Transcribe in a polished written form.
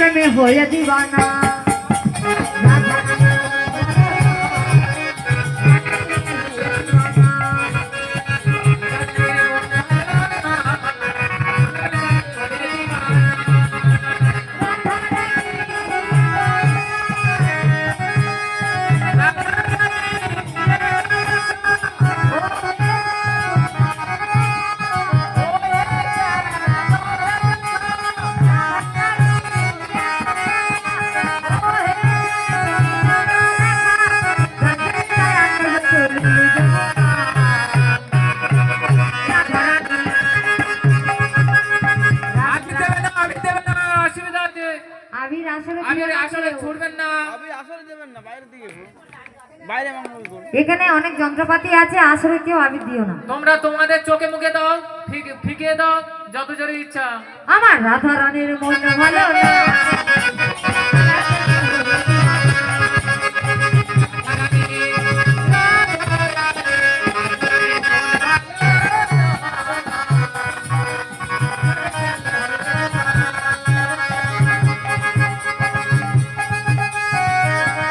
প্রেমে হয়ে দিবানা এখানে অনেক যন্ত্রপাতি আছে, আসলে কেউ আবির দিও না। তোমরা তোমাদের চোখে মুখে দাও, ফিকে দাও যত জোরে ইচ্ছা। আমার রাধা রানীর মন ভালো